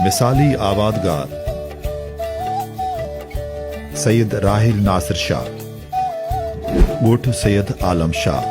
मिसाली आबादगार सैयद राहिल नासिर शाह, ॻोठ सैयद आलम शाह,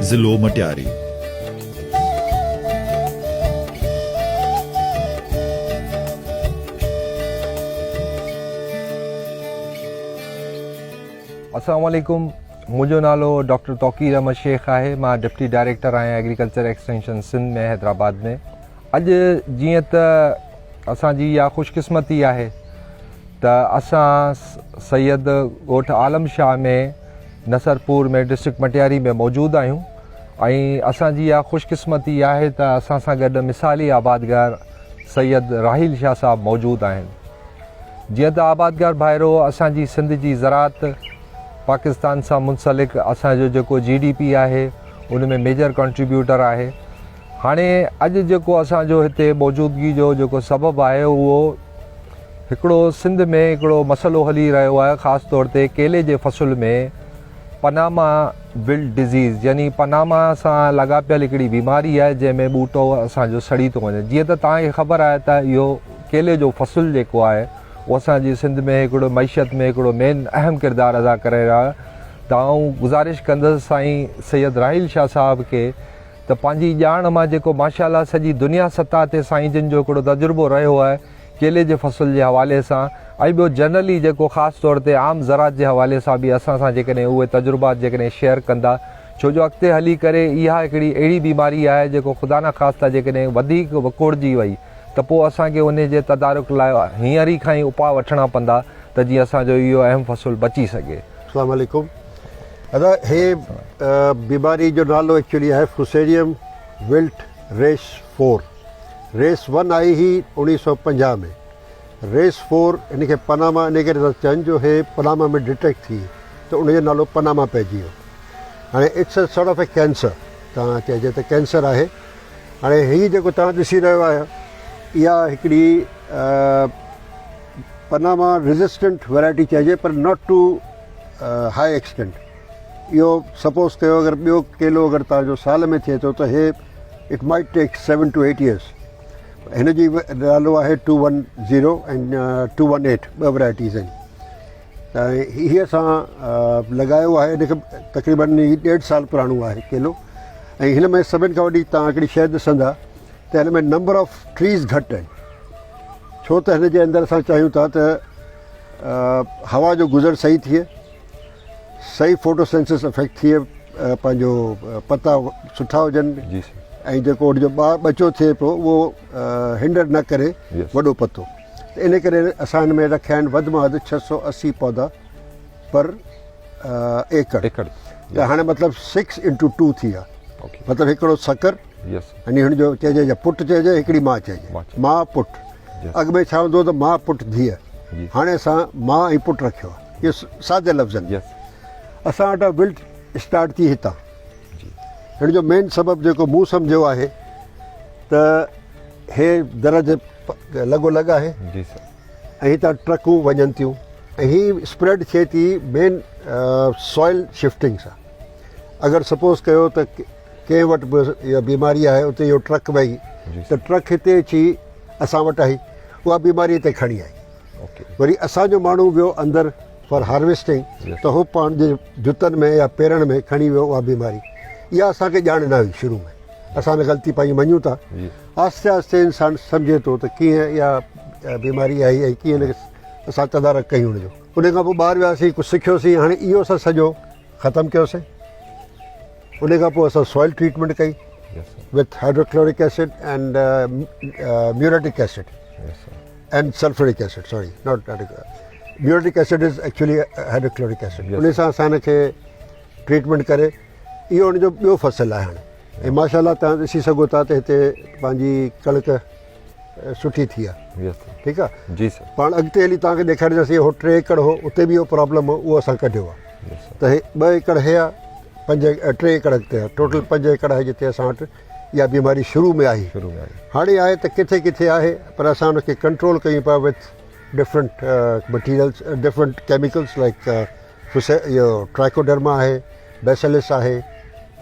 ज़िलो मटियारी। अस्सलाम वालेकुम। मुंहिंजो नालो डॉक्टर तौक़ीर अहमद शेख आहे। मां डिप्टी डायरेक्टर आहियां एग्रीकल्चर एक्सटेंशन सिंध में हैदराबाद में। अॼु जीअं त असांजी इहा ख़ुशकिस्मती आहे त असां सैयद ॻोठ आलम शाह में नसरपुर में डिस्ट्रिक्ट मटियारी में मौजूदु आहियूं ऐं असांजी इहा ख़ुशकिस्मती आहे त असां सां गॾु मिसाली आबादगार सैयद राहिल शाह साहब मौजूदु आहिनि। जीअं त आबादगार भाइरो असांजी सिंध जी ज़राअत पाकिस्तान सां मुंसलिक असांजो जेको GDP आहे उन में मेजर कंट्रीब्यूटर आहे। हाणे अॼु जेको असांजो हिते मौजूदगी जो जेको सबबु आहे उहो हिकिड़ो सिंध में हिकिड़ो मसइलो हली रहियो आहे, ख़ासि तौर ते केले जे फ़सुल में पनामा विल्ट डिज़ीज़ यानी पनामा सां लाॻापियल हिकिड़ी बीमारी आहे जंहिंमें ॿूटो असांजो सड़ी थो वञे। जीअं त तव्हांखे ख़बर आहे त इहो केले जो फ़सुलु जेको आहे उहो असांजी सिंध में हिकिड़ो मईशत में हिकिड़ो मेन अहम किरदारु अदा करे रहियो आहे। त आउं गुज़ारिश कंदुसि साईं सैयद राहिल शाह साहब खे त पंहिंजी ॼाण मां जेको माशाअल्लाह सॼी दुनिया सतह ते साईं जिन जो हिकिड़ो तजुर्बो रहियो आहे केले जे फ़सुल जे हवाले सां ऐं ॿियो जनरली जेको ख़ासि तौर ते आम ज़राअत जे हवाले सां बि असां सां जेकॾहिं उहे तजुर्बात जेकॾहिं शेयर कंदा, छो जो अॻिते हली करे इहा हिकिड़ी अहिड़ी बीमारी आहे जेको ख़ुदा न ख़ास्ता जेकॾहिं वधीक विकोड़जी वई त पोइ असांखे उन जे तदारुक लाइ हींअर ई खां ई उपाउ वठणा पवंदा त जीअं असांजो इहो अहम फ़सुलु बची सघे। अस्सलाम वालेकुम। दादा हे बीमारी जो नालो एक्चुअली आहे फुसेरियम विल्ट रेस 4। रेस 1 आई ही 1950 में। रेस 4 इन खे पनामा इन करे था चवनि जो हे पनामा में डिटेक्ट थी त उनजो नालो पनामा पइजी वियो। हाणे it's a sort of A cancer, तव्हां चइजे त कैंसर आहे। हाणे हीअ जेको तव्हां ॾिसी रहियो आहे इहा हिकिड़ी पनामा रेजिस्टेंट वैराइटी चइजे, पर नॉट टू हाई एक्सटेंट। इहो सपोज़ कयो अगरि ॿियो केलो अगरि तव्हांजो साल में थिए थो त हे इट माइट टेक 7 to 8 years। हिन जी नालो आहे 210 ऐं 218, ॿ वैराइटीज़ आहिनि। त हीअ असां लॻायो आहे, हिन खे तक़रीबन 1.5 साल पुराणो आहे केलो। ऐं हिन में सभिनि खां वॾी तव्हां हिकिड़ी शइ ॾिसंदा त हिन में नंबर ऑफ ट्रीज़ घटि आहिनि, छो त हिन जे अंदरि असां चाहियूं था त हवा जो गुज़र सही थिए, सही फोटोसेंसिस इफेक्ट थिए, पंहिंजो पता सुठा हुजनि ऐं जेको जो बचो थिए पियो उहो हिंडर न करे वॾो पतो। त इन करे असां हिन में रखिया आहिनि वधि में वधि 680 पौधा पर एकड़। त हाणे मतिलबु 6 into 2 थी विया, मतिलबु हिकिड़ो सकर यानी हुनजो चइजे या पुटु चइजे, हिकिड़ी माउ चइजे, माउ पुटु। अॻु में छा हूंदो त माउ पुटु धीअ, हाणे असां माउ ऐं पुटु रखियो आहे। इहो सादे लफ़्ज़नि असां वटां विल्ट स्टार्ट थी हितां। हिन जो मेन सबबु जेको मूं सम्झो आहे त हे दर जे लॻोलॻ आहे ऐं हितां ट्रकूं वञनि थियूं ऐं हीअ स्प्रेड थिए थी मेन सॉइल शिफ्टिंग सां। अगरि सपोज़ कयो त कंहिं वटि बि इहा बीमारी आहे उते इहो ट्रक वई त ट्रक हिते अची असां वटि आई, उहा बीमारी हिते खणी आई। वरी असांजो माण्हू वियो अंदरि फॉर हार्वेस्टिंग त हू पाण जे जुतनि में या पेरनि में खणी वियो उहा बीमारी। इहा असांखे ॼाण न हुई शुरू में, असां में ग़लती पंहिंजी मञूं था। आहिस्ते आहिस्ते इंसानु सम्झे थो त कीअं इहा बीमारी आई ऐं कीअं हिन खे असां तदारक कयूं हुनजो। उन खां पोइ ॿाहिरि वियासीं, कुझु सिखियोसीं, हाणे इहो असां सॼो ख़तमु कयोसीं। उन खां पोइ असां सॉइल ट्रीटमेंट कई with hydrochloric acid and muriatic acid and sulphuric acid, sorry not muriatic acid is actually hydrochloric acid. उन सां असां हिनखे ट्रीटमेंट करे इहो हुनजो ॿियो फ़सुलु आहे हाणे। ऐं माशाअल्लाह तव्हां ॾिसी सघो था त हिते पंहिंजी कणिक सुठी थी आहे। ठीकु आहे जी सर। पाण अॻिते हली तव्हांखे ॾेखारींदासीं। हो 3 एकड़ हो, उते बि इहो प्रॉब्लम हो, उहो असां कढियो आहे। त हे 2 एकड़ हे आहे, 3 एकड़ अॻिते आहे, टोटल 5 एकड़ आहे जिते असां वटि इहा बीमारी शुरू में आई। हाणे आहे त किथे किथे आहे, पर असां हुनखे कंट्रोल कयूं पिया with different materials, different chemicals like इहो ट्राइकोडर्मा आहे, बेसिलिस आहे,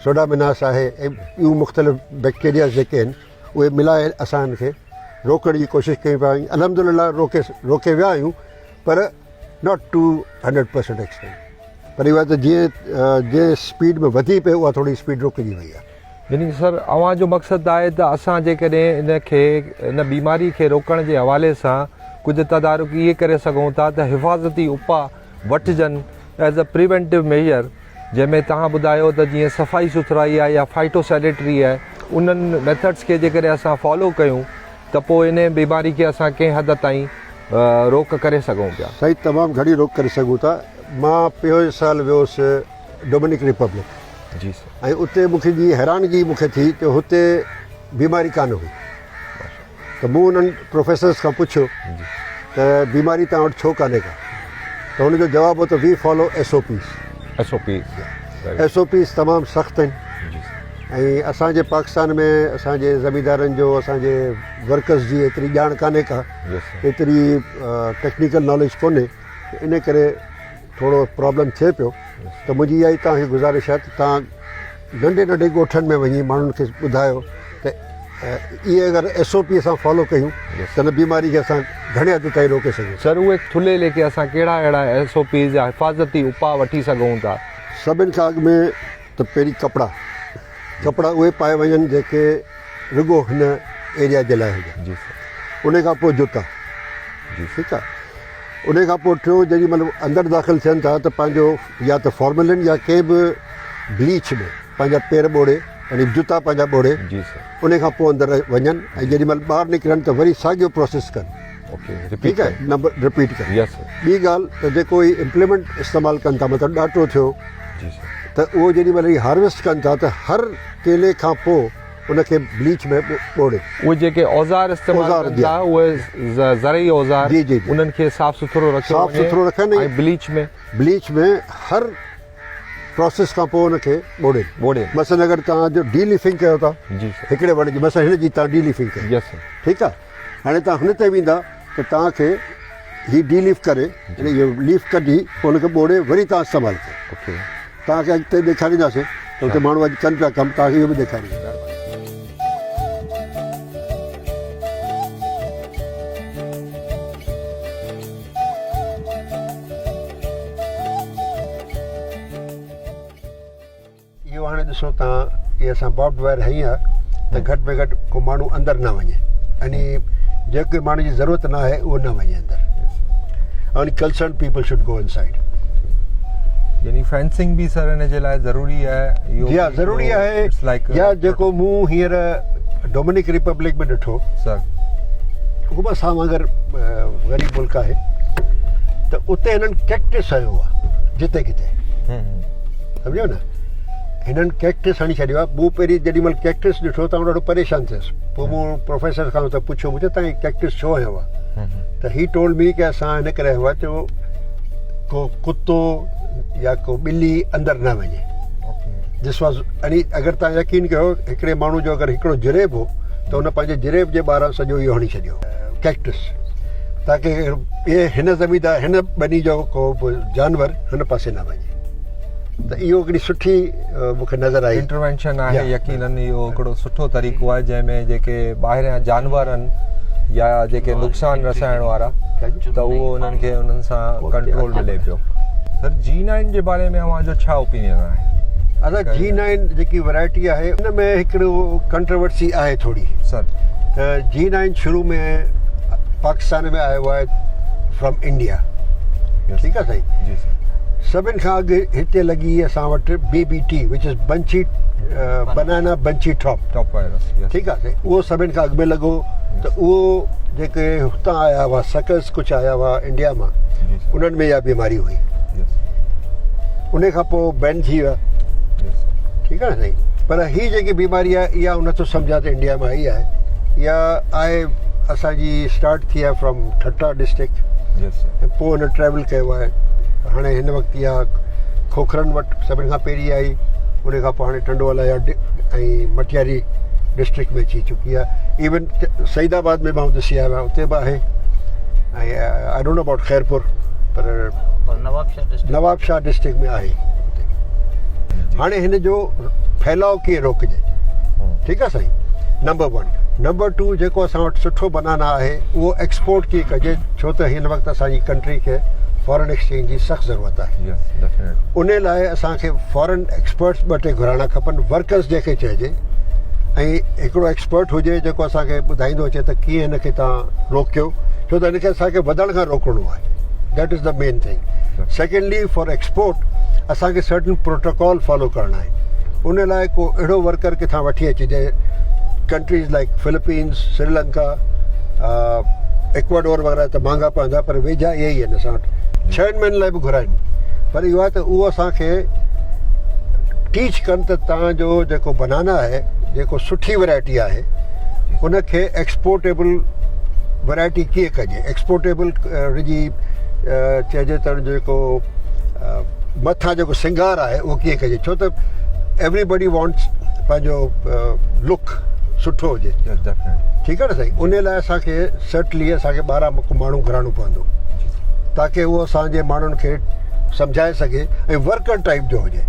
सोडामिनास आहे ऐं ॿियूं मुख़्तलिफ़ बैक्टीरियाज़ जेके आहिनि उहे मिलाए असांखे रोकण जी कोशिशि कई पिया आहियूं। अल्हम्दुलिल्लाह रोके विया आहियूं, पर नॉट टू 100% एक्सटेंट। पर इहा त जीअं स्पीड में वधी पए उहा थोरी स्पीड रोकिजी वई आहे। यानी सर अव्हां जो मक़सदु आहे त असां जेकॾहिं इन बीमारी खे रोकण जे हवाले सां कुझु तदारुक इहे करे सघूं था त हिफ़ाज़ती उपाउ वठिजनि एज़ अ प्रिवेंटिव मेजर, जंहिंमें तव्हां ॿुधायो त जीअं सफ़ाई सुथराई आहे या फाइटोसैनिटरी आहे, उन्हनि मेथड्स खे जेकॾहिं असां फॉलो कयूं त पोइ इन बीमारी खे असां कंहिं हद ताईं रोक करे सघूं पिया। सही, तमामु घणी रोक करे सघूं था। मां पियो साल वियुसि डोमिनिक रिपब्लिक जी सर, ऐं उते मूंखे जी हैरानगी मूंखे थी त हुते बीमारी कान हुई। त मूं उन्हनि प्रोफेसर्स खां पुछियो त बीमारी तव्हां वटि छो कान्हे का, त हुनजो जवाबु हो त वी फॉलो SOPs तमामु सख़्तु आहिनि। ऐं असांजे पाकिस्तान में असांजे ज़मींदारनि जो असांजे वर्कर्स जी एतिरी ॼाण कान्हे का, एतिरी टेक्निकल नॉलेज कोन्हे, इन करे थोरो प्रॉब्लम थिए पियो। त मुंहिंजी इहा ई तव्हांखे गुज़ारिश आहे त तव्हां नंढे नंढे ॻोठनि में वञी माण्हुनि खे ॿुधायो त इहे अगरि SOP असां फॉलो कयूं त हिन बीमारी खे असां घणे हद ताईं रोके सघूं। सर उहे थुले लेके असां कहिड़ा अहिड़ा SOPs या हिफ़ाज़ती उपाउ वठी सघूं था? सभिनि खां अॻु में त पहिरीं कपिड़ा उहे पाए वञनि जेके रुॻो हिन एरिया जे लाइ हुजनि। जी सर। उन खां पोइ जूता जी, ठीकु आहे। उन खां पोइ टियों जेॾी महिल अंदरि दाख़िल थियनि था त पंहिंजो या त फॉर्मेलिन या कंहिं बि ब्लीच में पंहिंजा पेर ॿोड़े, यानी जूता पंहिंजा ॿोड़े, जी सर। उन खां पोइ अंदरि वञनि ऐं जेॾी महिल ॿाहिरि निकिरनि त वरी साॻियो प्रोसेस कनि। ओके, ठीकु आहे, नंबर रिपीट कनि। यस सर। ॿी ॻाल्हि त जेको ई इम्प्लीमेंट इस्तेमालु कनि था, मतिलबु ॾाटो थियो, जी सर, त उहो जेॾी महिल हार्वेस्ट कनि था त हर केले खां पोइ उनखे ब्लीच में ॿोड़े। उहे जेके औज़ार इस्तेमालु कनि था उहे ज़रई औज़ार, जी जी, उन्हनि खे साफ़ सुथरो रखनि ऐं ब्लीच में हर प्रोसेस खां पोइ उनखे ॿोड़े। मसलन अगरि तव्हां जो डीलिफिंग कयो था हिकिड़े वण जी, मसलन हिन जी तव्हां डीलिफिंग कयो, यस सर, ठीकु आहे। हाणे तव्हां हुन ते वेंदा त तव्हांखे हीअ डीलीफ करे, यानी इहो लीफ कढी पोइ हुनखे ॿोड़े वरी तव्हां इस्तेमालु कयो। ओके, तव्हांखे अॻिते ॾेखारींदासीं त हुते माण्हू अॼु कनि पिया कमु, तव्हांखे इहो बि ॾेखारींदा। इहो हाणे ॾिसो तव्हां, इहे असां बॉब्ड वायर हई आहे त घटि में घटि को माण्हू अंदरि न वञे, यानी जेके माण्हू जी ज़रूरत न आहे उहो न वञे अंदरि। Only concern people should go inside. यानी फेंसिंग भी सर इन जे लाइ ज़रूरी आहे? या ज़रूरी आहे। या जेको मूं हींअर डोमिनिक रिपब्लिक में ॾिठो सर, उहो बि असां वांगुरु ग़रीब मुल्क आहे, त उते हिननि कैक्टस हयो आहे जिते किथे, सम्झो न, हिननि कैक्टस हणी छॾियो आहे। मूं पहिरीं जेॾी महिल कैक्टस ॾिठो त ॾाढो परेशान थियुसि। पोइ मूं प्रोफेसर खां त पुछियो, मुंहिंजो तव्हां कैक्टस छो हयो आहे? त ही टोल्ड मी की असां हिन करे हयो आहे जो को कुतो या को ॿिली अंदरि न वञे। दिस वाज़, यानी अगरि तव्हां यकीन कयो हिकिड़े माण्हू जो अगरि हिकिड़ो जिरेब हो त हुन पंहिंजे जिरेब जे ॿाहिरां सॼो इहो हणी छॾियो कैक्टस, ताकी इहे हिन ज़मीदार हिन ॿनी जो को बि जानवर हिन पासे न वञे। त इहो हिकिड़ी सुठी मूंखे नज़र आई इंटरवेंशन आहे। यकीनन इहो हिकिड़ो सुठो तरीक़ो आहे जंहिंमें जेके ॿाहिरियां जानवर आहिनि या जेके नुक़सान रसाइण वारा, त उहो उन्हनि खे उन्हनि सां कंट्रोल मिले पियो। सर G9 जे बारे में अव्हांजो छा ओपिनियन आहे? असां G9 जेकी वैरायटी आहे हुन में हिकिड़ो कंट्रोवर्सी आहे थोरी सर। त G9 शुरू में पाकिस्तान में आयो आहे फ्रॉम इंडिया, ठीकु आहे साईं जी सर। सभिनि खां अॻु हिते लॻी असां वटि BBT which is bunchy banana bunchy top virus, ठीकु आहे साईं। उहो सभिनि खां अॻु में लॻो त उहो जेके हुतां आया हुआ सकर्स कुझु आया हुआ इंडिया मां, उन्हनि में इहा बीमारी हुई। उन खां पोइ बैन थी विया, ठीकु आहे न साईं। पर हीअ जेकी बीमारी आहे इहा नथो सम्झा त इंडिया मां आई आहे। इहा आहे असांजी स्टार्ट थी आहे फ्रॉम ठट्टा डिस्ट्रिक्ट ऐं पोइ हुन ट्रैवल कयो आहे। हाणे हिन वक़्तु इहा खोखरनि वटि सभिनि खां पहिरीं आई, उन खां पोइ हाणे टंडोवाला ऐं मटियारी डिस्ट्रिक्ट में अची चुकी आहे। इवन सईदाबाद में मां ॾिसी आयो आहियां, उते बि आहे। ऐं I don't know about Khairpur, पर नवाबशाह डिस्ट्रिक्ट में आहे। हाणे हिन जो फैलाव कीअं रोकिजे, ठीकु आहे साईं, नंबर 1। नंबर 2, जेको असां वटि सुठो बनाना आहे उहो एक्सपोर्ट कीअं कजे, छो त हिन वक़्तु असांजी कंट्री खे फॉरेन एक्सचेंज जी सख़्तु ज़रूरत आहे। उन लाइ असांखे फॉरेन एक्सपर्ट्स 2-3 घुराइणा खपनि, वर्कर्स जंहिंखे चइजे, ऐं हिकिड़ो एक्सपर्ट हुजे जेको असांखे ॿुधाईंदो अचे त कीअं हिनखे तव्हां रोकियो, छो त हिनखे असांखे वधण खां रोकणो आहे। That is the main thing. Secondly, for export असांखे सर्टन प्रोटोकॉल फॉलो करणा आहिनि। उन लाइ को अहिड़ो वर्कर किथां वठी अचे जंहिं countries like Philippines, Sri Lanka, Ecuador वग़ैरह त महांगा पवंदा, पर वेझा इहे ई आहिनि असां वटि। 6 महीननि लाइ बि घुराइनि, पर इहो आहे त उहो असांखे टीच कनि त तव्हांजो जेको बनाना आहे, जेको सुठी वैरायटी आहे, उनखे एक्सपोर्टेबल वैरायटी कीअं कजे। एक्सपोर्टेबल जी चइजे त जेको मथां जेको सिंगार आहे उहो कीअं कजे, छो त एवरीबडी वॉन्ट्स पंहिंजो लुक सुठो हुजे, ठीकु आहे न साईं। उन लाइ असांखे सर्टली असांखे 12 माण्हू घुराइणो पवंदो, ताकी उहो असांजे माण्हुनि खे सम्झाए सघे ऐं वर्कर टाइप जो हुजे।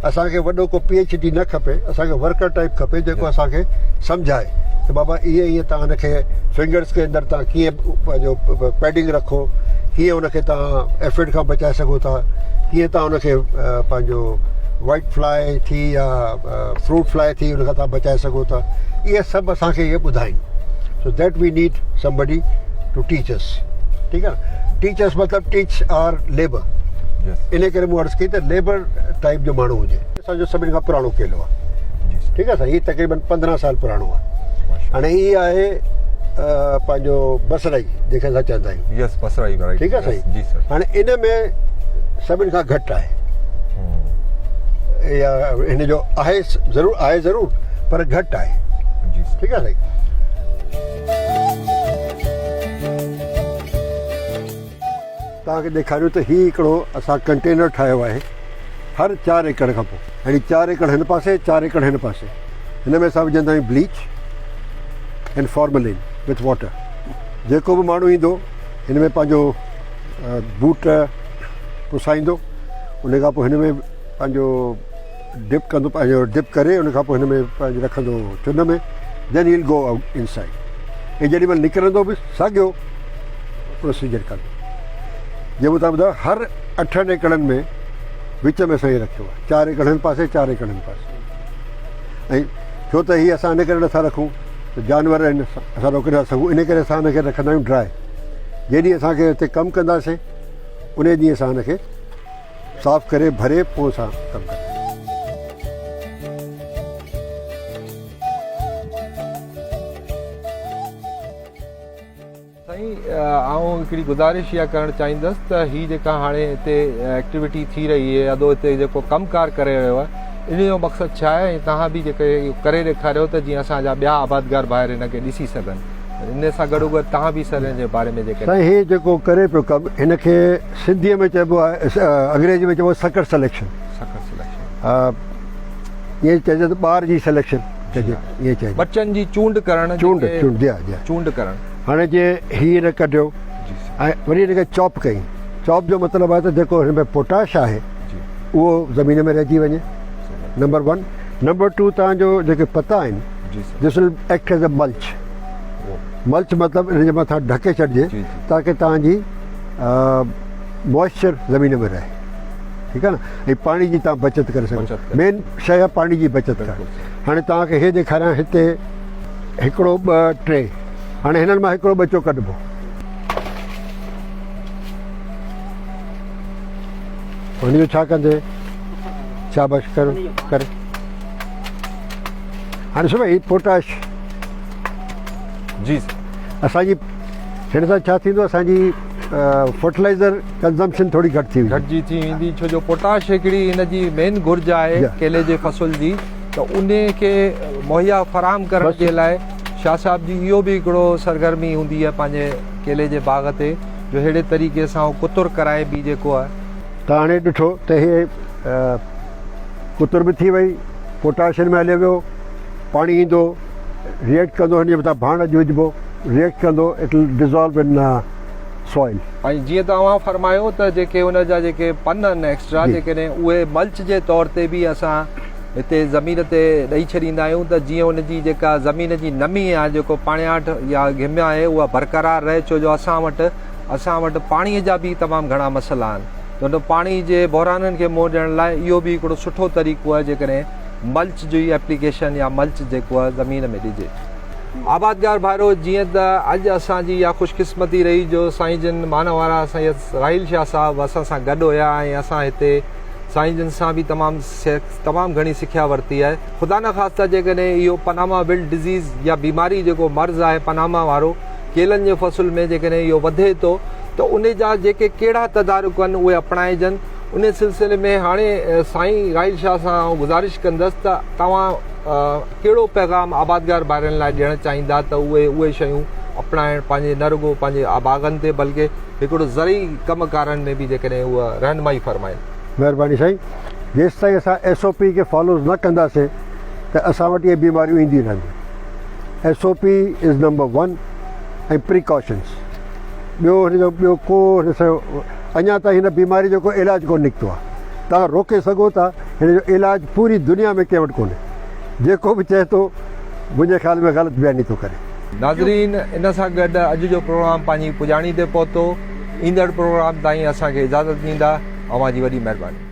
असांखे वॾो को PhD न खपे, असांखे वर्कर टाइप खपे जेको असांखे सम्झाए त बाबा ईअं तव्हां हुनखे फिंगर्स के अंदरि तव्हां कीअं पंहिंजो पैडिंग रखो, कीअं हुनखे तव्हां एफिड खां बचाए सघो था, कीअं तव्हां हुनखे पंहिंजो वाइट फ्लाई थी या फ्रूट फ्लाई थी हुन खां तव्हां बचाए सघो था। इहे सभु असांखे इहे ॿुधाइनि। So that we need somebody to teach us, ठीकु आहे न। टीच अस मतिलबु टीच आवर लेबर। इन करे मूं अर्ज़ु कई त लेबर टाइप जो माण्हू हुजे। असांजो सभिनी खां पुराणो केलो आहे, ठीकु आहे साईं। हीउ तक़रीबन 15 साल पुराणो आहे। हाणे हीअ आहे पंहिंजो बसराई जंहिंखे असां चवंदा आहियूं, ठीकु आहे साईं। हाणे इन में सभिनि खां घटि आहे, या हिन जो आहे ज़रूरु पर घटि आहे, ठीकु आहे साईं। तव्हांखे ॾेखारियो त हीउ हिकिड़ो असां कंटेनर ठाहियो आहे हर 4 एकड़ खां पोइ, यानी 4 एकड़ हिन पासे, 4 एकड़ हिन पासे। हिन में असां विझंदा आहियूं bleach and formalin with water. जेको बि माण्हू ईंदो हिन में पंहिंजो बूट पुसाईंदो, उन खां पोइ हिन में पंहिंजो डिप कंदो, पंहिंजो डिप करे उन खां पोइ हिन में पंहिंजो रखंदो चुन में, then he will go out inside. ऐं जेॾी महिल निकिरंदो बि साॻियो प्रोसीजर कंदो। जंहिं तव्हां ॿुधायो हर 8 एकड़नि में विच में असां इहे रखियो आहे, 4 एकड़ हिन पासे, 4 एकड़ हिन पासे। ऐं छो त हीअ असां इन करे नथा रखूं त जानवर आहिनि, असां रोके नथा सघूं, इन करे असां हिनखे रखंदा आहियूं ड्राई। जॾहिं असांखे हिते कमु कंदासीं उन ॾींहुं असां हिनखे साफ़ु करे भरे पोइ असां कमु कंदासीं। आऊं हिकिड़ी गुज़ारिश इहा करणु चाहींदुसि त हीअ जेका हाणे हिते एक्टिविटी थी रही आहे, अदो हिते जेको कमकार करे रहियो आहे, इन जो मक़सदु छा आहे? ऐं तव्हां बि जेके करे ॾेखारियो त जीअं असांजा ॿिया आबादगार ॿाहिरि हिनखे ॾिसी सघनि, इन सां गॾोगॾु तव्हां बि सर जे बारे में जेके साईं हीअ जेको करे पियो कमु, हिनखे सिंधीअ में चइबो आहे, अंग्रेजी में चइबो आहे सकर सिलेक्शन। ईअं चइजे त ॿार जी सिलेक्शन चइजे, ईअं चइजे बचनि जी चूंड करणु, चूंड करणु। हाणे जीअं हीअ हिन कढियो ऐं वरी हिनखे चॉप कई। चॉप जो मतिलबु आहे त जेको हिन में पोटाश आहे उहो ज़मीन में रहिजी वञे, नंबर 1। नंबर 2, तव्हांजो जेके पता आहिनि, this will act as a mulch. Mulch मतिलबु हिन जे मथां ढके छॾिजे ताकी तव्हांजी मॉइस्चर ज़मीन में रहे, ठीकु आहे न। ऐं पाणी जी तव्हां बचति करे सघो, मेन शइ आहे पाणी जी बचति करणु। हाणे तव्हांखे हे ॾेखारियां, हिते हिकिड़ो 2 टे, हाणे हिननि मां हिकिड़ो ॿचो कढिबो, हुनजो छा कंदे, शाबाश करो करे। हाणे ॾिसो भई पोटाश जी असांजी हिन सां छा थींदो, असांजी फर्टिलाइज़र कंज़म्पशन थोरी घटिजी थी वेंदी, छो जो पोटाश हिकिड़ी हिन जी मेन घुर्ज आहे केले जे फ़सुल जी, त उन खे मुहैया फ़राहम करण जे लाइ शाह साहब जी इहो बि हिकिड़ो सरगर्मी हूंदी आहे पंहिंजे केले जे बाग़ ते, जो अहिड़े तरीक़े सां उहो कुतुर कराए बि जेको आहे। त हाणे ॾिठो त इहे कुतुर बि थी वई, पोटाश हिन में हले वियो, पाणी ईंदो, रिएक्ट कंदो, हिन जे मथां भाण अॼु विझिबो, रिएक्ट कंदो, इट विल डिज़ॉल्व इन soil. ऐं जीअं तव्हां फरमायो त जेके हुन जा जेके पन आहिनि एक्स्ट्रा जी। जेकॾहिं उहे मल्च जे तौर ते बि असां हिते ज़मीन ते ॾेई छॾींदा आहियूं त जीअं हुनजी जेका ज़मीन जी नमी आहे जेको पाणियाठ या घिम्या आहे उहा बरक़रार रहे, छो जो असां वटि पाणीअ जा बि तमामु घणा मसइला आहिनि। त हुन पाणी जे बहिराननि खे मुंहुं ॾियण लाइ इहो बि हिकिड़ो सुठो तरीक़ो आहे जेकॾहिं मल्च जी एप्लीकेशन या मल्च जेको आहे ज़मीन में ॾिजे। आबादगार भाइरो, जीअं त अॼु असांजी इहा ख़ुशकिस्मती रही जो साईं जन माना वारा सैयद राहिल शाह साहिबु असां सां गॾु हुया ऐं असां हिते साईं जन सां बि तमामु घणी सिखिया वरिती आहे। ख़ुदा न ख़ास्ता जेकॾहिं इहो पनामा विल्ड डिज़ीज़ या बीमारी जेको मर्ज़ आहे पनामा वारो केलनि जे फ़सुल में जेकॾहिं इहो वधे थो त उन जा जेके कहिड़ा तदारुक आहिनि उहे अपनाइजनि। उन सिलसिले में हाणे साईं राहिल शाह सां गुज़ारिश कंदसि त तव्हां कहिड़ो पैगाम आबादगार भाइरनि लाइ ॾियणु चाहींदा त उहे शयूं अपनाइण पंहिंजे न रुगो पंहिंजे बाग़नि ते बल्कि हिकिड़ो ज़रूरी कमकारनि में बि जेकॾहिं उहा रहनुमाई फरमाइनि। महिरबानी साईं, जेसि ताईं असां SOP खे फॉलो न कंदासीं त असां वटि इहे बीमारियूं ईंदियूं रहंदियूं। SOP इज़ नंबर 1 ऐं प्रिकॉशन्स। ॿियो को अञा ताईं हिन बीमारी जो को इलाजु कोन निकितो आहे। तव्हां रोके सघो था, हिन जो इलाजु पूरी दुनिया में कंहिं वटि कोन्हे। जेको बि चए थो मुंहिंजे ख़्याल में ग़लति बयानी थो करे। नाज़रीन, इन सां गॾु अॼु जो प्रोग्राम पंहिंजी पुॼाणी ते पहुतो। ईंदड़ प्रोग्राम ताईं असांखे इजाज़त ॾींदा। अवां जी वॾी महिरबानी।